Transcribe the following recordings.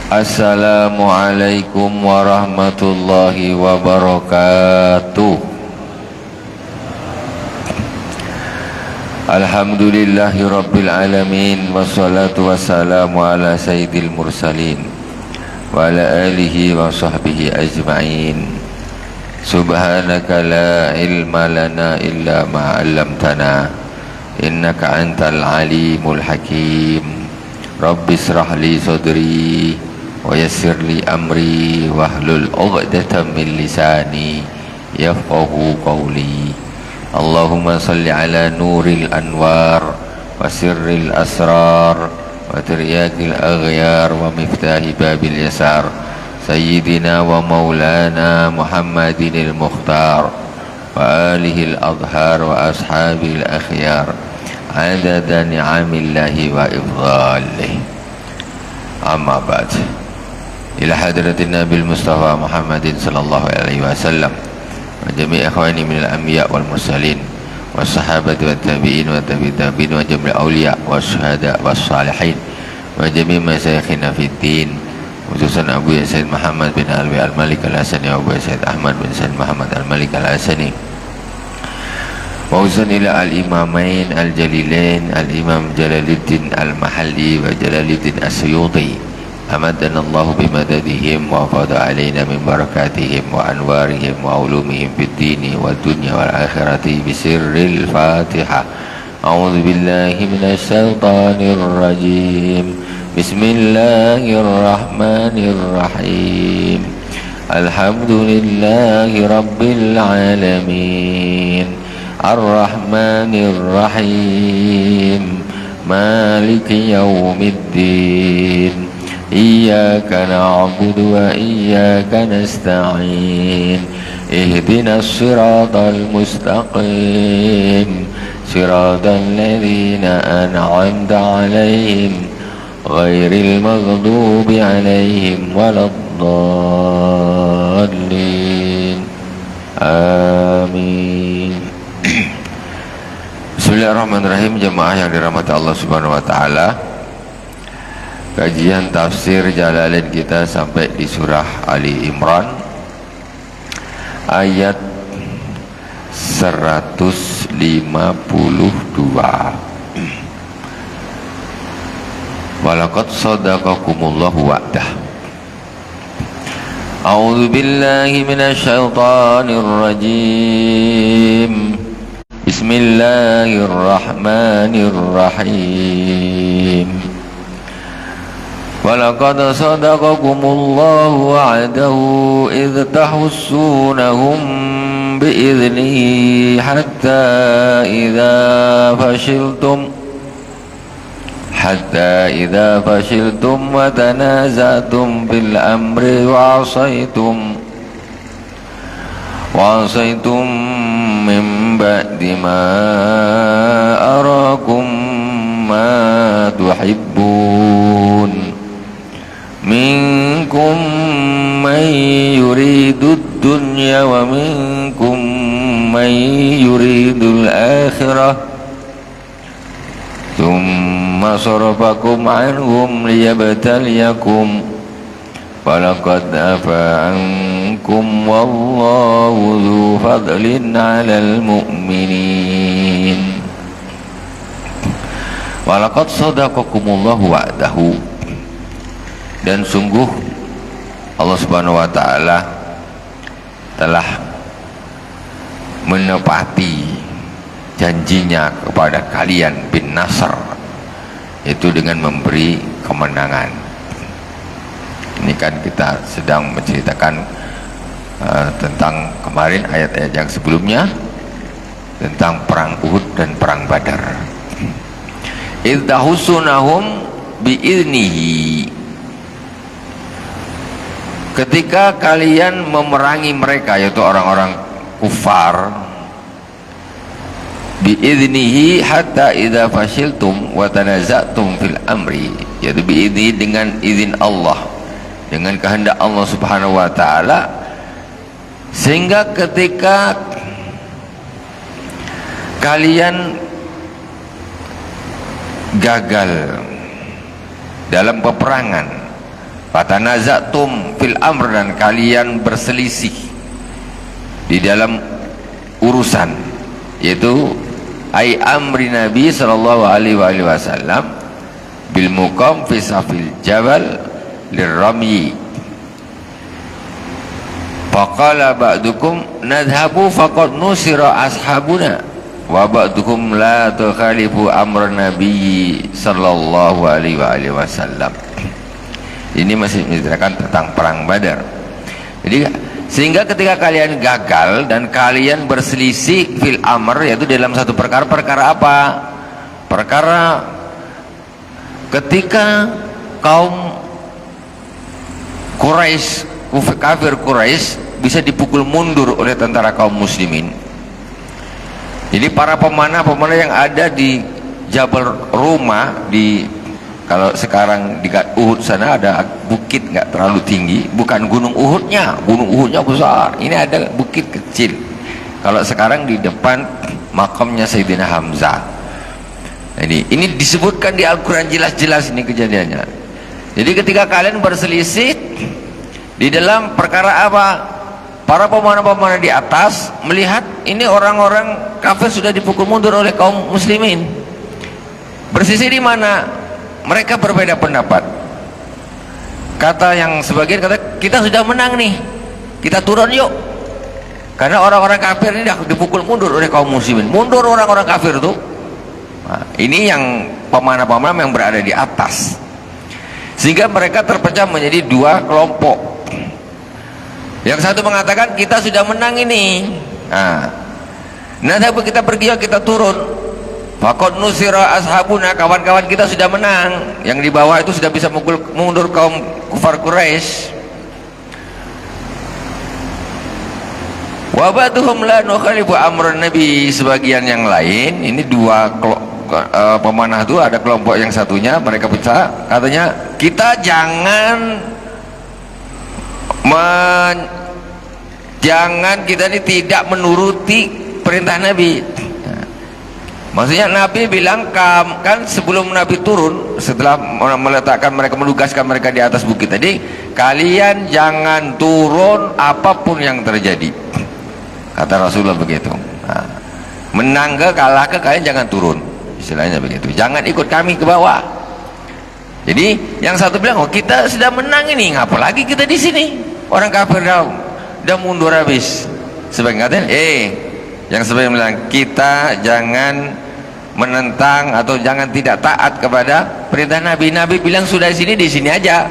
Assalamualaikum warahmatullahi wabarakatuh. Alhamdulillahi rabbil alamin. Wassalatu wassalamu ala sayyidil mursalin wa ala alihi wa sahbihi ajma'in. Subhanaka la ilma lana illa ma 'allamtana innaka antal alimul hakim. Rabbi israh li sadri wa yassir li amri wahlul 'uqdatam min lisani yafqahu qawli. Allahumma salli ala nuril anwar wa sirril asrar wa tiryakil aghyar wa miftahi babil yasar Sayyidina wa maulana Muhammadinil Mukhtar wa alihil adhar wa ashabil akhyar adada ni'amillahi wa ifdhalih. Amma ba'd. Ila hadratin Nabil Mustafa Muhammadin sallallahu alaihi wasallam wa jami' ikhwani minal anbiya wal mursalin was sahabati wat tabi'in wa tabi'in wa jami' awliya was syuhada was salihin wa jami' masyayikhina fid din, khususan Abu Said Muhammad bin Alwi Al-Malik Al-Hasani wa Abu Said Ahmad bin Said Muhammad Al-Malik Al-Hasani wa usan ila al-imamain al-jalilain al-imam Jalaluddin Al-Mahalli wa Jalaluddin As-Suyuti amadana Allah bimadadihim wa fada alaina min barakatihim wa anwarihim wa ulumihim fid dini wa dunya wal akhirati bisirril Fatihah. A'udzu billahi minasy syaithanir rajim. Bismillahirrahmanirrahim. Alhamdulillahi rabbil alamin. Ar-Rahmanir-Rahim. Maliki yaumiddin. Iyyaka na'budu wa iyyaka nasta'in. Ihdinas siratal mustaqim. Siratal ladzina an'amta 'alaihim ghairil maghdubi 'alaihim waladdallin. Amin. Bismillahirrahmanirrahim. Jemaah yang dirahmati Allah Subhanahu wa taala, kajian tafsir Jalalain kita sampai di surah Ali Imran ayat 152. Walaqad sadaqakumullahu wa'dah. A'udzu billahi minasy syaithanir rajim. Bismillahirrahmanirrahim. Walaqad sadaqakumullahu wa'dahu idh tahussunahum bi'idhnihi hatta idza fashiltum wa tanazatum fil amri wa asaytum min ba'di ma arakum ma tuhibbun minkum man yuridud dunya wa minkum man yuridul akhirah thumma sarafakum anhum liyabtaliyakum walaqad afa ankum wallahu dzu fadlin 'alal mu'minin. Walaqad sadaqakumullahu wa'dahu. Dan sungguh Allah Subhanahu wa taala telah menepati janjinya kepada kalian bin Nasr, itu dengan memberi kemenangan. Ini kan kita sedang menceritakan tentang kemarin ayat-ayat yang sebelumnya tentang perang Uhud dan perang Badar. Idhahussunahum bi'idnihi. Ketika kalian memerangi mereka, yaitu orang-orang kufar, bi'idnihi hatta idza fashiltum wa tanaza'tum fil amri, yaitu bi'idnihi dengan izin Allah, dengan kehendak Allah Subhanahu wa taala, sehingga ketika kalian gagal dalam peperangan, Fatanazatum fil amr, dan kalian berselisih di dalam urusan, yaitu ai amri Nabi sallallahu alaihi wasallam bil muqam fi safil jabal lirrami. Faqala ba'dukum nadhabu faqad nusira ashabuna wa ba'dukum la tukhalifu amra Nabi sallallahu alaihi wasallam. Ini masih menceritakan tentang perang Badar. Jadi sehingga ketika kalian gagal dan kalian berselisih fil amr, yaitu dalam satu perkara, perkara apa? Perkara ketika kaum Quraisy, kafir Quraisy bisa dipukul mundur oleh tentara kaum muslimin. Jadi para pemanah-pemanah yang ada di Jabal Ruma, di kalau sekarang di Uhud sana ada bukit nggak terlalu tinggi, bukan gunung Uhudnya besar, ini ada bukit kecil. Kalau sekarang di depan makamnya Sayyidina Hamzah. Ini disebutkan di Al-Quran jelas-jelas ini kejadiannya. Jadi ketika kalian berselisih di dalam perkara apa, para pemanah-pemanah di atas melihat ini orang-orang kafir sudah dipukul mundur oleh kaum muslimin. Berselisih di mana? Mereka berbeda pendapat. Kata yang sebagian kata, kita sudah menang nih, kita turun yuk, karena orang-orang kafir ini dah dipukul mundur oleh kaum muslimin. Mundur orang-orang kafir tuh. Nah, ini yang pemanah-pemanah yang berada di atas, sehingga mereka terpecah menjadi dua kelompok. Yang satu mengatakan kita sudah menang ini, nah kita pergi yuk, kita turun. Faqad nusira ashabuna, kawan-kawan kita sudah menang. Yang di bawah itu sudah bisa mukul mundur kaum kufar Quraisy. Wa ba'duhum la nukhalifu amran Nabi, sebagian yang lain, ini dua pemanah itu, ada kelompok yang satunya mereka pecah, katanya kita jangan kita ini tidak menuruti perintah Nabi. Maksudnya Nabi bilang, kan sebelum Nabi turun, setelah meletakkan mereka, menugaskan mereka di atas bukit tadi, kalian jangan turun apapun yang terjadi, kata Rasulullah begitu. Menang ke kalah ke, kalian jangan turun, istilahnya begitu, jangan ikut kami ke bawah. Jadi yang satu bilang, oh kita sudah menang ini, ngapa lagi kita di sini, orang kafir udah mundur habis. Sebagian katanya, yang sebagian bilang, kita jangan menentang atau jangan tidak taat kepada perintah Nabi. Nabi bilang sudah di sini aja.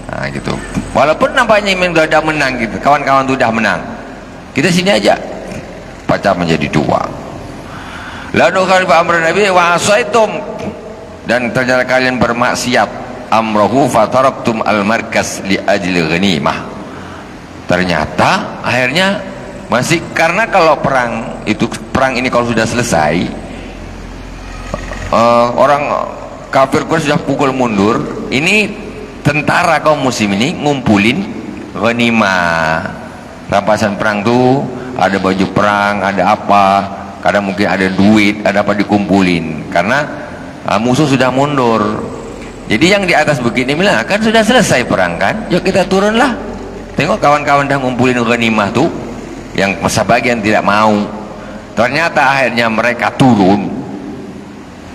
Nah gitu. Walaupun nampaknya sudah menang gitu, kawan-kawan sudah menang, kita sini aja. Pecah menjadi dua. La nukhalifu amra Nabi wa asaitum, dan ternyata kalian bermaksiat amrohu fataraktum al-markas li ajli ghanimah. Ternyata akhirnya masih, karena kalau perang ini kalau sudah selesai, orang kafir Quraisy sudah pukul mundur, ini tentara kaum muslim ini ngumpulin ghanimah, rampasan perang tuh, ada baju perang, ada apa, kadang mungkin ada duit, ada apa, dikumpulin karena musuh sudah mundur. Jadi yang di atas bukit ini bilang, kan sudah selesai perang kan, yuk kita turunlah. Tengok kawan-kawan dah ngumpulin ghanimah tuh, yang sebagian tidak mau. Ternyata akhirnya mereka turun,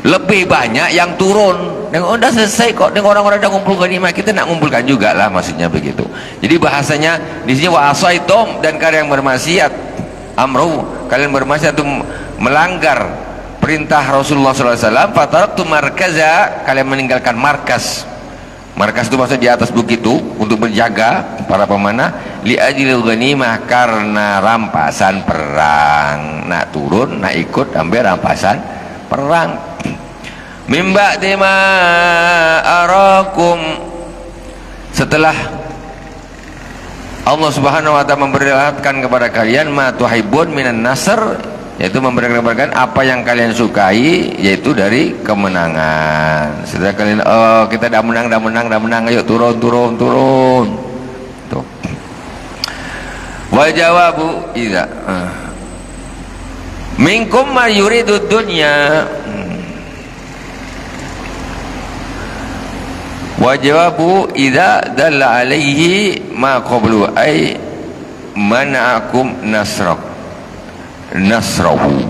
lebih banyak yang turun. Nengok udah selesai kok, nengok orang-orang udah ngumpul ghanimah, kita nak ngumpulkan juga lah, maksudnya begitu. Jadi bahasanya di sini wa asaitum, dan kalian bermaksiat amru, kalian bermaksiat itu melanggar perintah Rasulullah SAW. Fataraktum markaza, kalian meninggalkan markas. Markas itu maksudnya di atas bukit itu untuk menjaga para pemanah, li ajlil ghanimah, karena rampasan perang. Nak turun, nak ikut ambil rampasan perang. Mimba dima arakum, setelah Allah Subhanahu wa ta'ala memperlihatkan kepada kalian ma tuhibbun minan nasr, yaitu memperlihatkan apa yang kalian sukai, yaitu dari kemenangan. Setelah kalian, oh kita dah menang, ayo turun. Tuh. Wa jawabu idza minkum ma yuridu dunya Wa jawabu idza dalla alaihi ma qablu ay mana'akum nasrahu.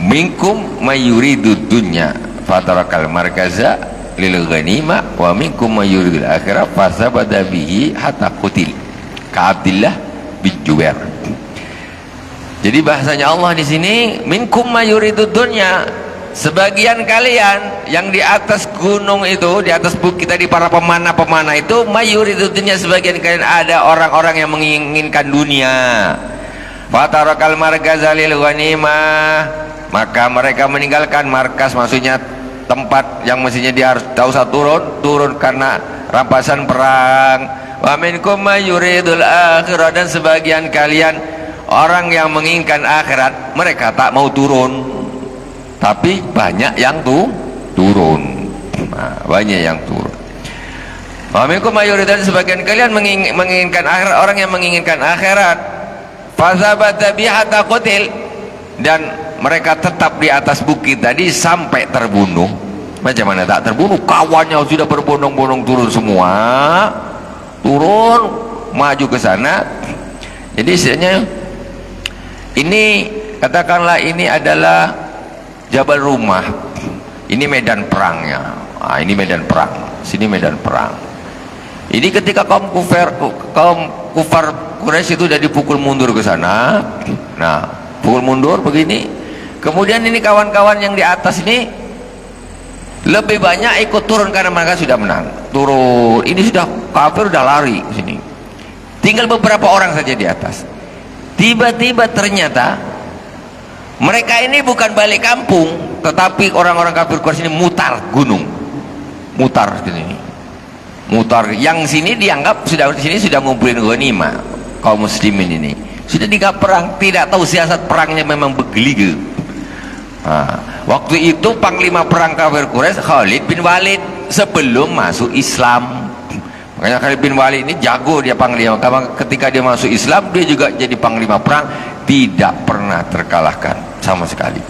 Minkum mayuridu dunya fatarakal markaza lil ghanima wa minkum mayuridul akhirah fasabada bihi hatta qutil ka Abdillah bin Jubair. Jadi bahasanya Allah di sini, minkum mayuridu dunya, sebagian kalian yang di atas gunung itu, di atas bukit tadi, para pemanah-pemanah itu, mayuridu dunya, sebagian kalian ada orang-orang yang menginginkan dunia. Fatarakal markaza lil ghanimah, maka mereka meninggalkan markas, maksudnya tempat yang mestinya dia harus tahu turun karena rampasan perang. Wa minkum mayuridul akhirah, dan sebagian kalian orang yang menginginkan akhirat, mereka tak mau turun, tapi banyak yang turun. Banyak yang turun. Wa minkum mayuridul, sebagian kalian menginginkan akhirat, orang yang menginginkan akhirat. Fazabata bihatta qutil, dan mereka tetap di atas bukit tadi sampai terbunuh. Macam mana tak terbunuh? Kawannya sudah berbondong-bondong turun semua, maju ke sana. Jadi istilahnya ini, katakanlah ini adalah Jabal Rumah, ini medan perangnya. Ini medan perang, sini medan perang. Ini ketika kaum kufar Quraisy itu sudah dipukul mundur ke sana. Nah, pukul mundur begini. Kemudian ini kawan-kawan yang di atas ini lebih banyak ikut turun karena mereka sudah menang. Turun. Ini sudah kafir, sudah lari ke sini. Tinggal beberapa orang saja di atas. Tiba-tiba ternyata mereka ini bukan balik kampung, tetapi orang-orang kafir Quraisy ini mutar gunung. Mutar ke sini. Mutar, yang sini dianggap sudah di sini sudah ngumpulin ghanimah, kaum muslimin ini sudah dianggap perang, tidak tahu siasat perangnya memang begitu. Waktu itu panglima perang kafir Quraisy Khalid bin Walid sebelum masuk Islam. Makanya Khalid bin Walid ini jago, dia panglima. Ketika dia masuk Islam, dia juga jadi panglima perang, tidak pernah terkalahkan sama sekali.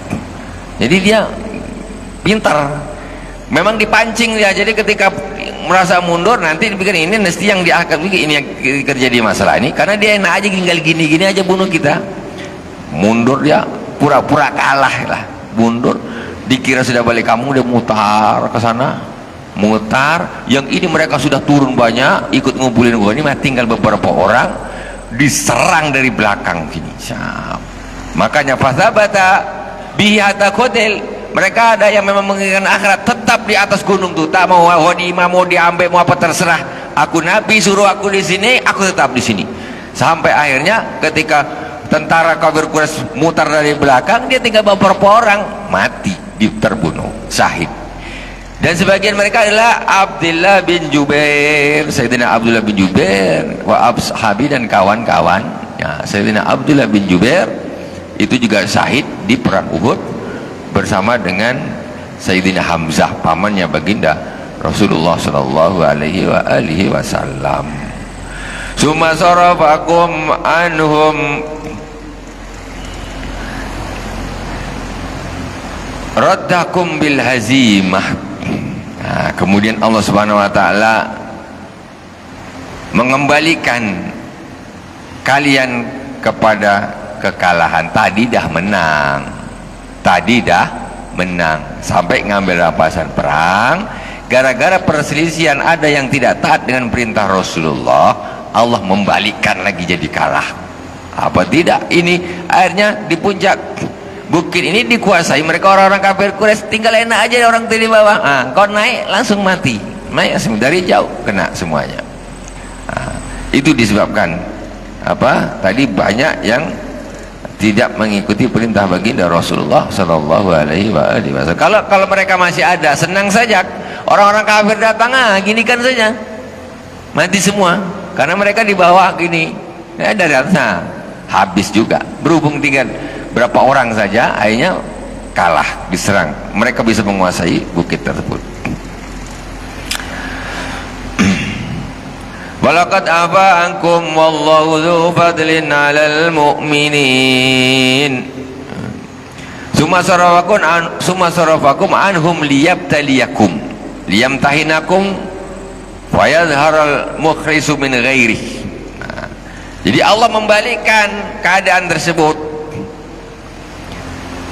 Jadi dia pintar. Memang dipancing dia, jadi ketika merasa mundur nanti dipikir ini mesti yang diangkat, ini yang terjadi masalah ini, karena dia enak aja tinggal gini-gini aja bunuh kita. Mundur dia, pura-pura kalah lah, mundur, dikira sudah balik kamu, dia mutar ke sana, mutar. Yang ini mereka sudah turun banyak, ikut ngumpulin ghanimah, tinggal beberapa orang, diserang dari belakang gini. Makanya fasabata bihi hatta qutil. Mereka ada yang memang menginginkan akhirat, tetap di atas gunung tuh, tak mau ghanimah, mau diambil, mau apa terserah. Aku Nabi suruh aku di sini, aku tetap di sini. Sampai akhirnya ketika tentara kafir Quraisy mutar dari belakang, dia tinggal beberapa orang mati, terbunuh, syahid. Dan sebagian mereka adalah Abdullah bin Jubair, Sayyidina Abdullah bin Jubair, wa ashabi, dan kawan-kawan. Ya, Sayyidina Abdullah bin Jubair itu juga syahid di perang Uhud bersama dengan Sayyidina Hamzah, pamannya baginda Rasulullah sallallahu alaihi wasallam. Summa sarafakum anhum raddakum bil hazimah. Nah, kemudian Allah Subhanahu wa taala mengembalikan kalian kepada kekalahan. Tadi dah menang, sampai ngambil rampasan perang. Gara-gara perselisihan ada yang tidak taat dengan perintah Rasulullah, Allah membalikkan lagi jadi kalah. Apa tidak, ini akhirnya di puncak bukit ini dikuasai mereka orang-orang kafir Quraisy, tinggal enak aja orang di bawah. Kau naik langsung mati, naik langsung dari jauh kena semuanya. Itu disebabkan apa tadi, banyak yang tidak mengikuti perintah baginda Rasulullah sallallahu alaihi wasallam. Kalau mereka masih ada, senang saja orang-orang kafir datang, gini kan saja mati semua, karena mereka di bawah gini, dari atas habis juga. Berhubung tinggal berapa orang saja, akhirnya kalah, diserang. Mereka bisa menguasai bukit tersebut. Walaqad afa ankum wallahu dzu fadlin 'alal mu'minin. Summa sarafakum anhum liyabtaliyakum. liyamtahinakum fayadharal mukhlisu min ghairih. Jadi Allah membalikkan keadaan tersebut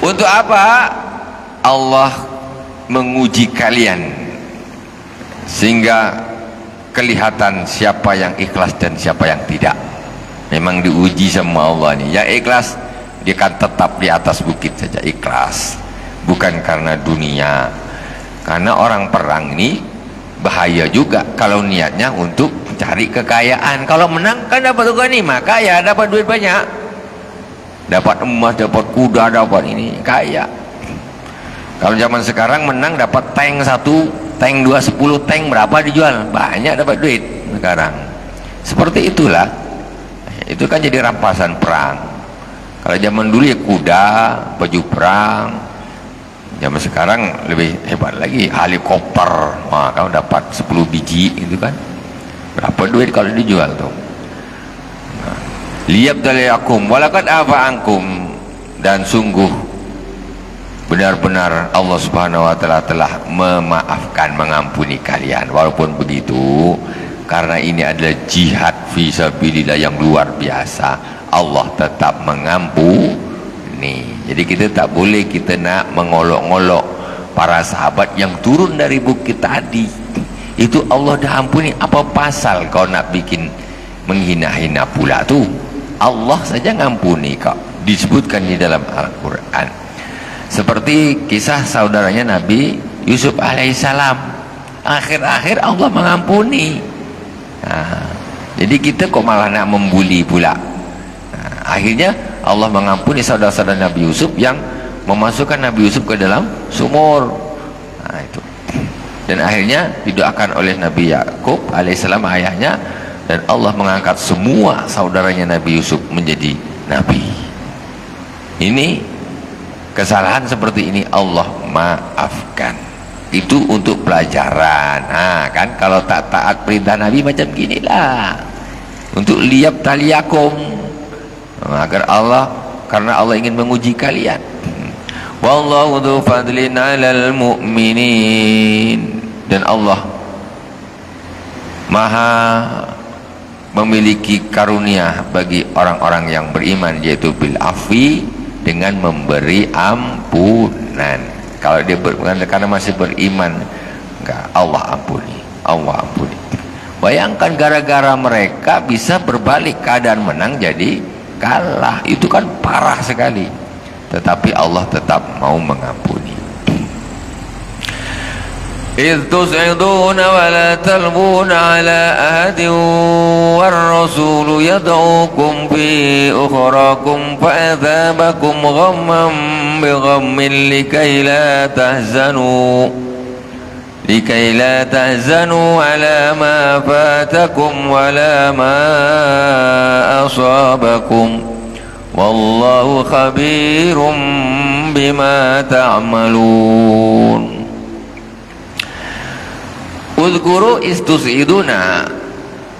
untuk apa? Allah menguji kalian sehingga kelihatan siapa yang ikhlas dan siapa yang tidak. Memang diuji sama Allah nih. Yang ikhlas dia akan tetap di atas bukit saja, ikhlas, bukan karena dunia. Karena orang perang ini bahaya juga kalau niatnya untuk cari kekayaan. Kalau menang kan dapat ghanimah, kaya, dapat duit banyak, dapat emas, dapat kuda, dapat ini, kaya. Kalau zaman sekarang menang dapat tank 1, tank 2, 10 tank, berapa dijual? Banyak dapat duit sekarang. Seperti itulah. Itu kan jadi rampasan perang. Kalau zaman dulu ya kuda, baju perang. Zaman sekarang lebih hebat lagi, helikopter. Wah, kamu dapat 10 biji itu kan. Berapa duit kalau dijual tuh? Liyabtaliyakum walaqad afa ankum, dan sungguh benar-benar Allah Subhanahu wa taala telah memaafkan, mengampuni kalian. Walaupun begitu, karena ini adalah jihad fi sabilillah yang luar biasa, Allah tetap mengampuni. Jadi kita tak boleh kita nak mengolok-olok para sahabat yang turun dari bukit tadi. Itu Allah dah ampuni, apa pasal kau nak bikin menghina-hina pula tu? Allah saja ngampuni kau. Disebutkan di dalam Al-Quran. Seperti kisah saudaranya Nabi Yusuf alaihissalam, akhir-akhir Allah mengampuni. Jadi kita kok malah nak membuli pula. Akhirnya Allah mengampuni saudara-saudara Nabi Yusuf yang memasukkan Nabi Yusuf ke dalam sumur. Itu. Dan akhirnya didoakan oleh Nabi Yakub alaihissalam, ayahnya, dan Allah mengangkat semua saudaranya Nabi Yusuf menjadi nabi. Ini kesalahan seperti ini Allah maafkan. Itu untuk pelajaran. Kan kalau tak taat perintah Nabi macam ginilah. Untuk liyabtaliyakum, agar Allah, karena Allah ingin menguji kalian. Wallahu dzu fadlin 'alal mu'minin, dan Allah Maha memiliki karunia bagi orang-orang yang beriman, yaitu bil afwi, dengan memberi ampunan. Kalau dia karena masih beriman, enggak, Allah ampuni, Allah ampuni. Bayangkan gara-gara mereka bisa berbalik, keadaan menang jadi kalah. Itu kan parah sekali. Tetapi Allah tetap mau mengampuni. إذ تصعدون ولا تلوون على أحد والرسول يدعوكم في أخراكم فأثابكم غما بغم لكي لا تحزنوا على ما فاتكم ولا ما أصابكم والله خبير بما تعملون. Udhkuru istus'iduna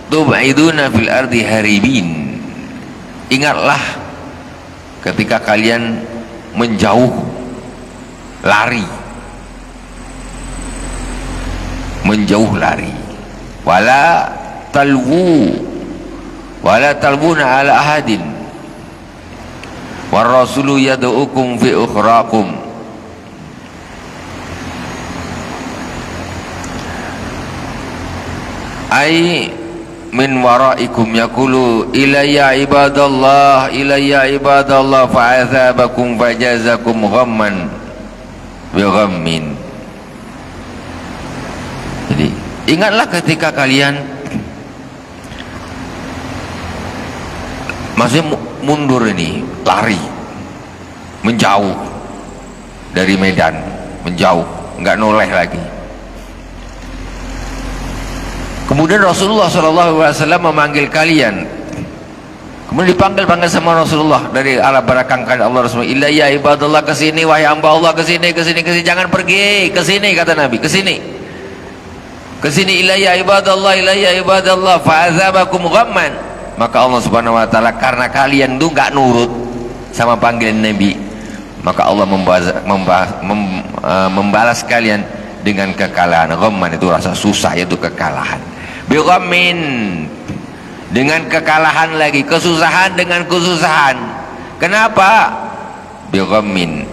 tub'iduna fil ardi haribin. Ingatlah ketika kalian menjauh, lari, menjauh lari. Wala talwuna ala ahadin war rasulu yad'ukum fi ukhrakum. Ai min waraikum yaqulu ilayya ibadallah fa'athabakum fajazakum ghamman bi ghammin. Jadi ingatlah ketika kalian masih mundur ini, lari, menjauh dari medan, menjauh, enggak noleh lagi. Kemudian Rasulullah SAW memanggil kalian. Kemudian dipanggil sama Rasulullah dari arah belakang Allah. Rasulullah, ilayya ibadallah, kesini wahai hamba Allah, kesini, jangan pergi, kesini kata Nabi, kesini, ilayya ibadallah fa'azabakum ghamman. Maka Allah Subhanahu wa taala, karena kalian tuh enggak nurut sama panggilan Nabi, maka Allah membalas kalian dengan kekalahan. Ghamman itu rasa susah, yaitu kekalahan. Bi ghammin, dengan kekalahan lagi, kesusahan dengan kesusahan. Kenapa? Bi ghammin,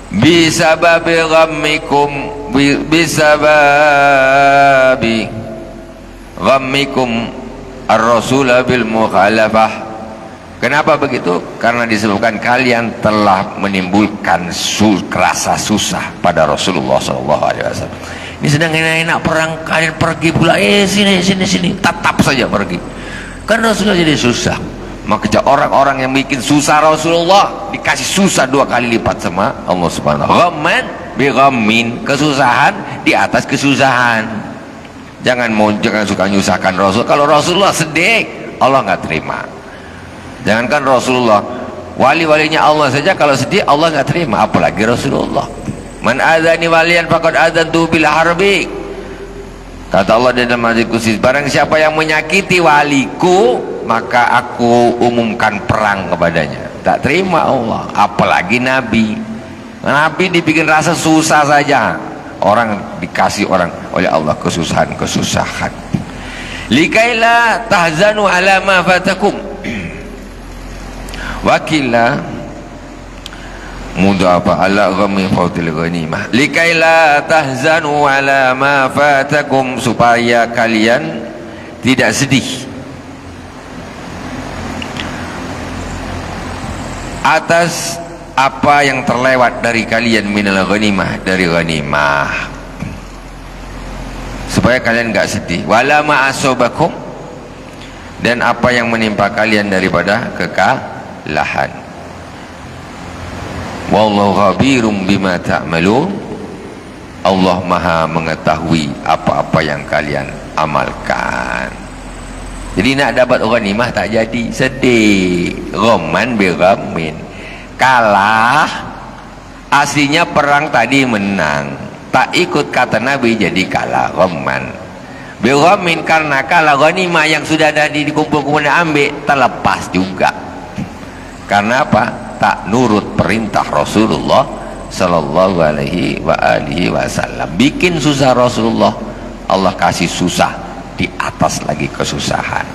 bisababi ghammikum, bisababi ghammikum ar-rasul bil mukhalafah. Kenapa begitu? Karena disebabkan kalian telah menimbulkan rasa susah pada Rasulullah SAW. Ini sedang enak-enak perang, kalian pergi pula, sini, tetap saja pergi. Kan Rasulullah jadi susah. Maka orang-orang yang bikin susah Rasulullah dikasih susah 2 kali lipat sama Allah Subhanahu wa taala. Ghamman bi ghammin, kesusahan di atas kesusahan. Jangan suka nyusahkan Rasul. Kalau Rasulullah sedih, Allah nggak terima. Jangankan Rasulullah, wali-walinya Allah saja kalau sedih Allah nggak terima, apalagi Rasulullah. Man adzani waliyan faqad adzantu bil harbi. Kata Allah dalam hadis qudsi, barang siapa yang menyakiti waliku, maka aku umumkan perang kepadanya. Tak terima Allah, apalagi Nabi. Nabi dibikin rasa susah saja, orang dikasih oleh Allah kesusahan. Likaila tahzanu ala ma fatakum. Wakila mudhafa ala ghammi fautil ghanimah, likaila tahzanu ala ma fatakum, supaya kalian tidak sedih atas apa yang terlewat dari kalian minal ghanimah, dari ghanimah, supaya kalian enggak sedih. Wala ma asobakum, dan apa yang menimpa kalian daripada kekalahan. Wallahu khabirum bima ta'malun, Allah maha mengetahui apa-apa yang kalian amalkan. Jadi nak dapat ghanimah tak jadi, sedih. Ghamman bi ghammin, kalah. Aslinya perang tadi menang, tak ikut kata Nabi jadi kalah. Ghamman bi ghammin, karena kalah ghanimah yang sudah ada dikumpul-kumpul ambil terlepas juga. Karena apa? Tak nurut perintah Rasulullah sallallahu alaihi wasallam. Bikin susah Rasulullah, Allah kasih susah di atas lagi kesusahan.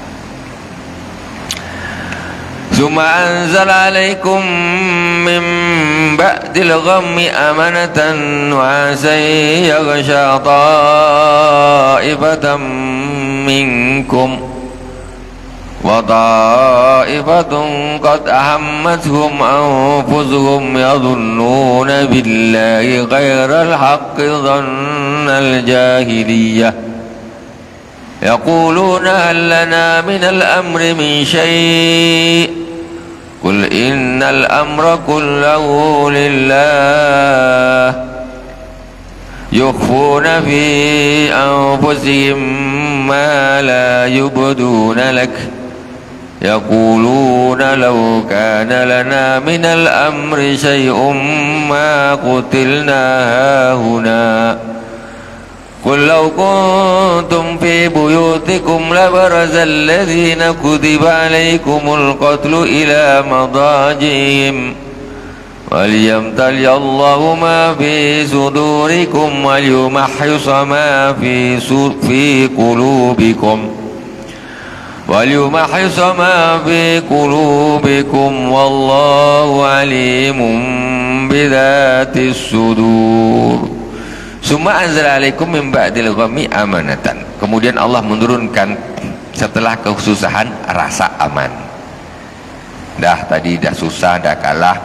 Summa anzala alaikum min ba'dil ghammi amanatan wa sayaghsha ta'ifatan minkum wa ta'ifatun qad ahammathum anfusuhum yadhunnuna billahi ghairal haqqi dhannal jahiliyah yaquluna hal lana minal amri min syai' qul innal amra kullahu lillah yukhfuna fi anfusihim ma la yubduna lak yaquluna law kana lana minal amri syai'un ma qutilna hahuna qul law kuntum fi buyutikum labaraza alladhina kutiba alaykumul qatlu ila madajihim waliyamtali Allahu ma fi sudurikum waliyumahhisa ma fi qulubikum waliyumahhisa ma fi qulubikum wallahu alimun bidhatis sudur. Summa anzala alaikum min ba'dil ghammi amanatan, kemudian Allah menurunkan setelah kesusahan rasa aman. Tadi dah susah, dah kalah,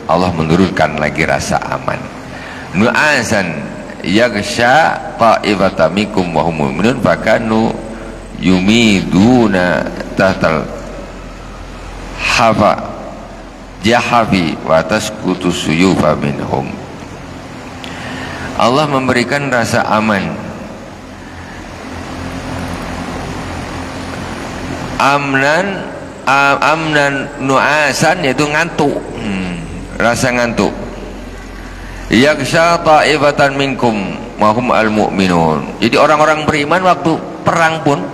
Allah menurunkan lagi rasa aman. Nu'asan yaghsha ta'ifatan minkum wa hum mu'minun fakanu yumiduna tahtal hafa jahafi wa tasqutu suyufa minhum. Allah memberikan rasa aman, amnan nu'asan, yaitu ngantuk, rasa ngantuk. Yaghsha ta'ifatan minkum wa hum al-mu'minun. Jadi orang-orang beriman waktu perang pun,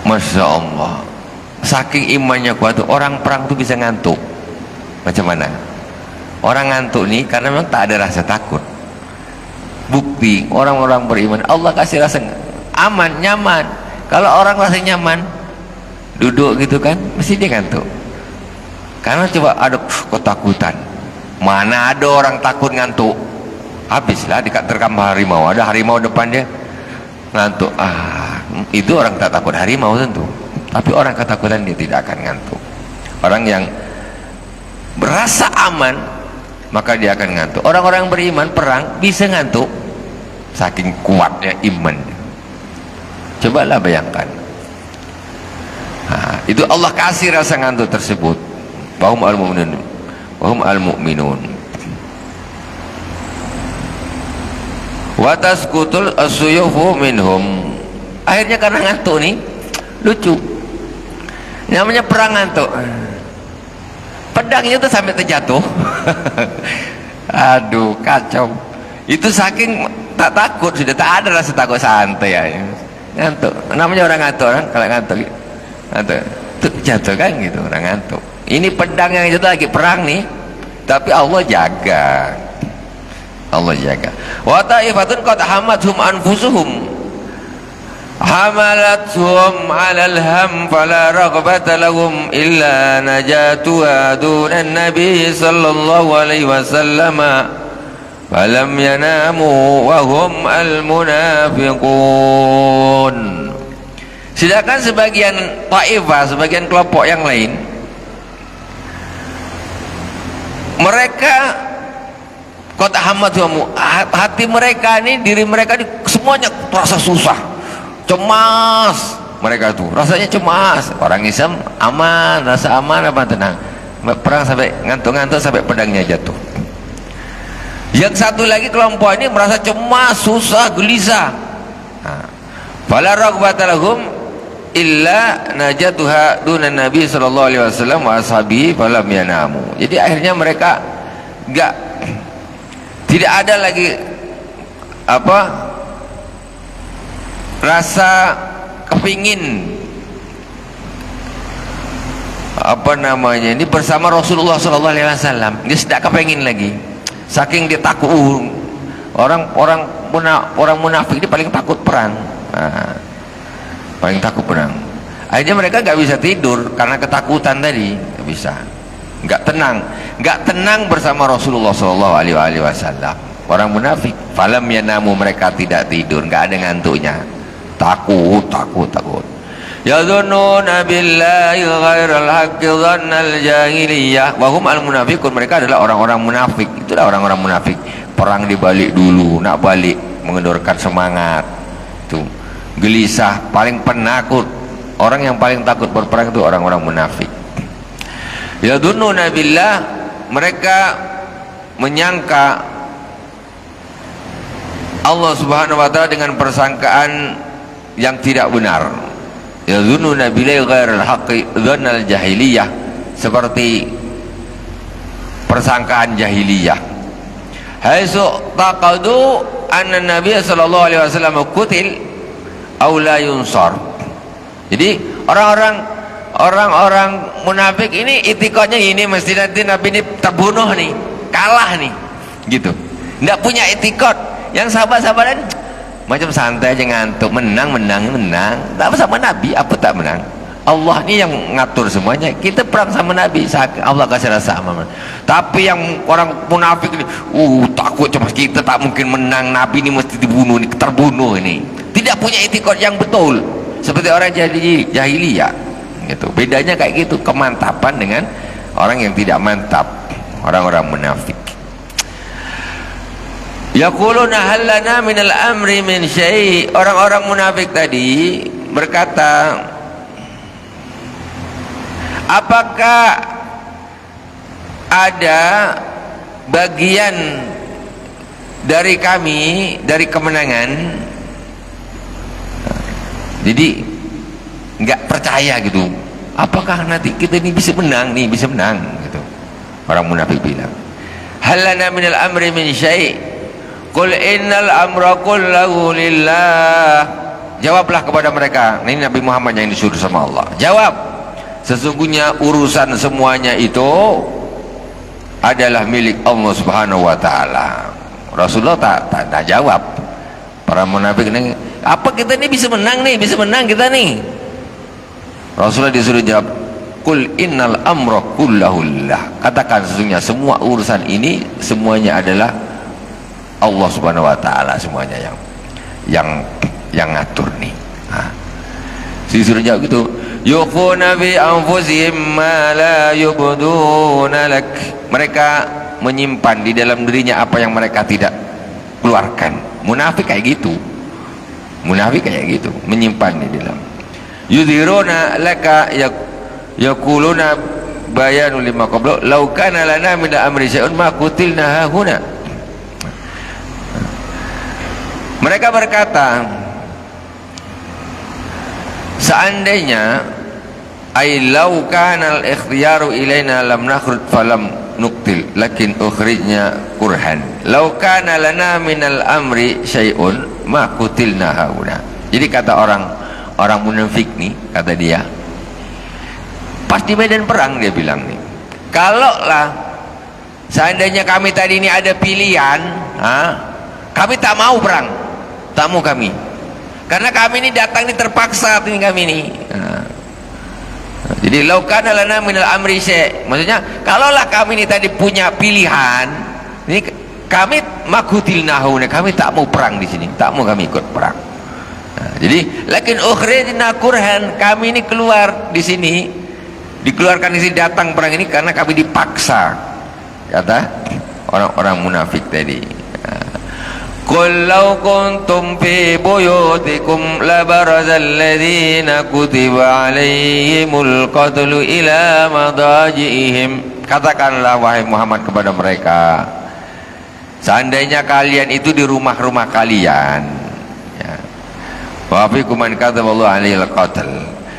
Masya Allah, saking imannya kuat, orang perang itu bisa ngantuk. Macam mana? Orang ngantuk nih karena memang tak ada rasa takut. Bukti orang-orang beriman Allah kasih rasa aman, nyaman. Kalau orang rasa nyaman duduk gitu kan, mesti dia ngantuk. Karena coba ada ketakutan. Mana ada orang takut ngantuk? Habislah dekat terkam harimau. Ada harimau depan dia ngantuk. Itu orang tak takut harimau tentu. Tapi orang ketakutan dia tidak akan ngantuk. Orang yang berasa aman maka dia akan ngantuk. Orang-orang beriman perang bisa ngantuk saking kuatnya iman. Cobalah bayangkan. Itu Allah kasih rasa ngantuk tersebut. Wahum al-mu'minun, wahum al-mu'minun. Wa tasqutul as-suyufu minhum. Akhirnya karena ngantuk nih, lucu. Namanya perang ngantuk. Pedangnya tuh sampai terjatuh. Aduh, kacau. Itu saking tak takut, sudah tak ada rasa takut, santai ya. Ngantuk. Namanya orang ngantuk, orang kalau ngantuk tuh jatuh kan gitu, orang ngantuk. Ini pedang yang jatuh lagi perang nih, tapi Allah jaga. Allah jaga. Wa ta'ifatun qad hamathum anfusuhum hamalathum 'alal ham fala raghbata lahum illa najatuha dunan nabi sallallahu alaihi wasallam falam yanamu wa hum al-munafiqun. Sedangkan sebagian ta'ifah, sebagian kelompok yang lain, mereka kota hamatuhamu, hati mereka ini, diri mereka ini semuanya terasa susah, cemas. Mereka tuh rasanya cemas. Orang Islam aman, rasa aman, apa tenang. Perang sampai ngantuk-ngantuk sampai pedangnya jatuh. Yang satu lagi kelompok ini merasa cemas, susah, gelisah. Fala raghbata lahum illa najatuha dunan nabi sallallahu alaihi wasallam wa ashabihi falam yanamu. Jadi akhirnya mereka tidak ada lagi rasa kepingin ini bersama Rasulullah sallallahu alaihi wasallam. Dia tidak kepingin lagi, saking dia takut. Orang munafik ini paling takut perang. Paling takut perang. Akhirnya mereka nggak bisa tidur karena ketakutan tadi, nggak bisa, nggak tenang bersama Rasulullah Shallallahu Alaihi Wasallam. Orang munafik, falam yanamu, mereka tidak tidur, nggak ada ngantuknya, takut. Yadhunnuna billahi ghairal haqqi dhannal jahiliyah wa hum al munafiqun. Mereka adalah orang-orang munafik. Itulah orang-orang munafik. Perang dibalik dulu, nak balik mengendorkan semangat. Tuh. Gelisah, paling penakut. Orang yang paling takut berperang itu orang-orang munafik. Yadhunnuna billah, mereka menyangka Allah Subhanahu wa taala dengan persangkaan yang tidak benar. Yadhunnuna billahi ghairal haqqi dhannal jahiliyah, seperti persangkaan jahiliyah. Haitsu taqadu anna Nabi sallallahu alaihi wasallam qutil aw la yunsar. Jadi orang-orang munafik ini itikadnya ini, mesti nanti Nabi ini terbunuh nih, kalah nih, gitu. Tidak punya itikad. Yang sabar-sabaran macam santai aja, ngantuk, menang. Tak sama Nabi, apa tak menang? Allah ini yang ngatur semuanya. Kita perang sama Nabi, Allah kasih rasa aman. Tapi yang orang munafik ini, takut, cuma kita tak mungkin menang, Nabi ini mesti dibunuh, ini terbunuh ini. Tidak punya itikad yang betul, seperti orang jahiliyah gitu. Bedanya kayak gitu, kemantapan dengan orang yang tidak mantap, orang-orang munafik. Yaquluna hal lana minal amri min syai'. Orang-orang munafik tadi berkata, apakah ada bagian dari kami dari kemenangan? Jadi nggak percaya gitu, apakah nanti kita ini bisa menang gitu. Orang munafik bilang, hal lana minal amri min syai', qul innal amra kullahu lillah. Jawablah kepada mereka, ini Nabi Muhammad yang disuruh sama Allah, jawab, sesungguhnya urusan semuanya itu adalah milik Allah Subhanahu wa taala. Rasulullah tak jawab. Para munafik ini, apa kita ini bisa menang kita nih. Rasulullah disuruh jawab, qul innal amra kullahu lillah. Katakan sesungguhnya semua urusan ini semuanya adalah Allah Subhanahu wa taala, semuanya yang ngatur nih. Disuruh jawab gitu, yukhuna bi anfusihim ma la yubduna lak. Mereka menyimpan di dalam dirinya apa yang mereka tidak keluarkan. Munafik kayak gitu, menyimpan di dalam. Yudhiruna laka yaquluna bayanu lima qabla law kana lana min amri syai'un ma qutilna hahuna. Mereka berkata, seandainya ay law kana al-ikhtiyaru ilaina lam nakhruj falam nuktil lakin ukhrijna kurhan law kana lana minal amri syai'un ma qutilna hauna. Jadi kata orang munafik nih, kata dia, pas di medan perang dia bilang nih, kalaulah seandainya kami tadi ini ada pilihan, kami tak mau perang, tak mau kami, karena kami ini datang ini terpaksa ini kami ini. Jadi laukana lana minal amri syai', maksudnya kalaulah kami ini tadi punya pilihan, ini kami makutilnahuna, kami tak mau perang di sini, tak mau kami ikut perang. Jadi lakin ukhrijna kurhan, kami ini keluar di sini, dikeluarkan di sini datang perang ini karena kami dipaksa, kata orang-orang munafik tadi. Qul law kuntum fi buyutikum labarazal ladzina kutiba alaihimul qatlu ila madaji'ihim. Katakanlah wahai Muhammad kepada mereka, seandainya kalian itu di rumah-rumah kalian, ya, wa fikum man kadzaballahu alaihil qatl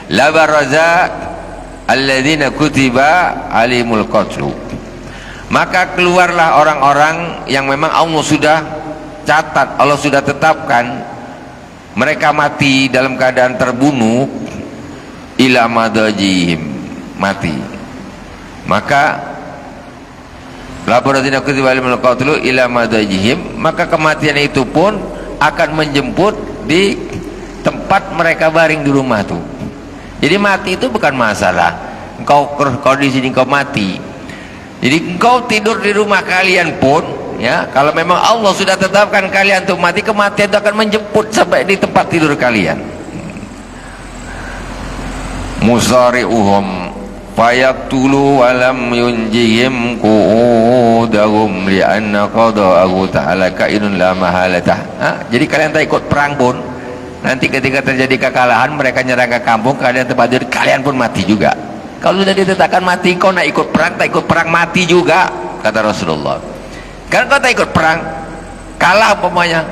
labaraza alladzina kutiba alaihimul qatlu. Maka keluarlah orang-orang yang memang Allah sudah catat, Allah sudah tetapkan mereka mati dalam keadaan terbunuh, ila madajihim, mati. Maka laporan kutiba alaihimul qatlu ila madajihim, maka kematian itu pun akan menjemput di tempat mereka baring di rumah tuh. Jadi mati itu bukan masalah engkau di sini engkau mati. Jadi engkau tidur di rumah kalian pun, ya, kalau memang Allah sudah tetapkan kalian untuk mati, kematian itu akan menjemput sampai di tempat tidur kalian. Musari'uhum fayaqtulu walam yunjihim qu'udahum li'anna qada'ahu ta'ala kainun la mahalatah. Jadi kalian tak ikut perang pun, nanti ketika terjadi kekalahan mereka nyerang ke kampung, kalian tempat tidur, kalian pun mati juga. Kalau sudah ditetapkan mati, kau nak ikut perang, tak ikut perang, mati juga, kata Rasulullah. Karena kau tak ikut perang, kalah umpamanya,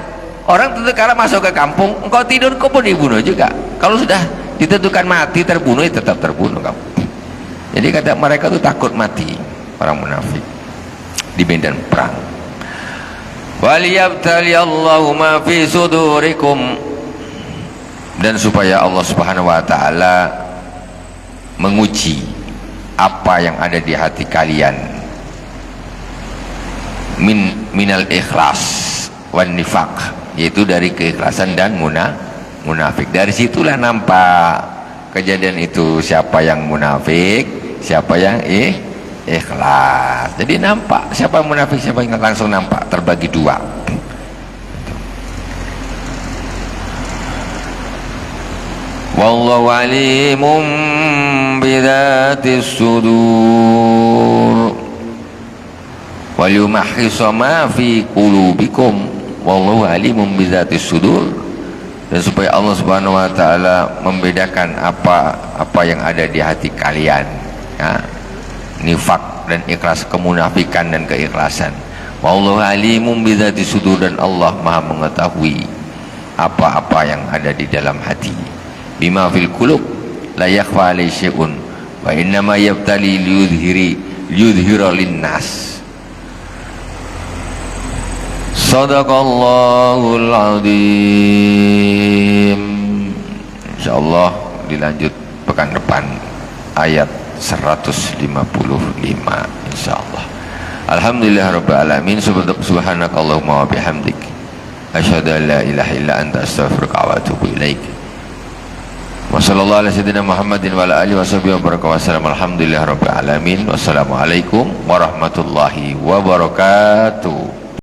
orang tentu kalah masuk ke kampung, engkau tidur, kau pun dibunuh juga. Kalau sudah ditentukan mati, terbunuh, ya tetap terbunuh kamu. Jadi kata mereka itu takut mati, orang munafik di medan perang. Waliyabtali Allahu ma fi sudurikum, dan supaya Allah Subhanahu wa taala menguji apa yang ada di hati kalian, minal ikhlas wan nifaq, yaitu dari keikhlasan dan munafik. Dari situlah nampak kejadian itu, siapa yang munafik, siapa yang ikhlas. Jadi nampak siapa yang munafik, siapa yang langsung nampak, terbagi dua. Wallahu alimun bidatis sudur wal yumahhisa ma fi qulubikum wallahu alimun bidatis sudur. Dan supaya Allah Subhanahu wa taala membedakan apa yang ada di hati kalian, ya, nifak dan ikhlas, kemunafikan dan keikhlasan. Wallahu alimun bidatis sudur, dan Allah Maha mengetahui apa-apa yang ada di dalam hati. Bima fil qulub la yakhfa alaihi syai'un wa innama yabtali liyudhhira linnas. Sadaqallahul azim. Insyaallah dilanjut pekan depan ayat 155 insyaallah. Alhamdulillahirabbil alamin. Subhanakallahumma wa bihamdik asyhadu an la ilaha illa anta astaghfiruka wa atubu ilaik. Wa sallallahu ala sayyidina Muhammadin wa ala alihi washabihi wa baraka wa sallam. Alhamdulillahirabbil alamin. Wassalamualaikum warahmatullahi wabarakatuh.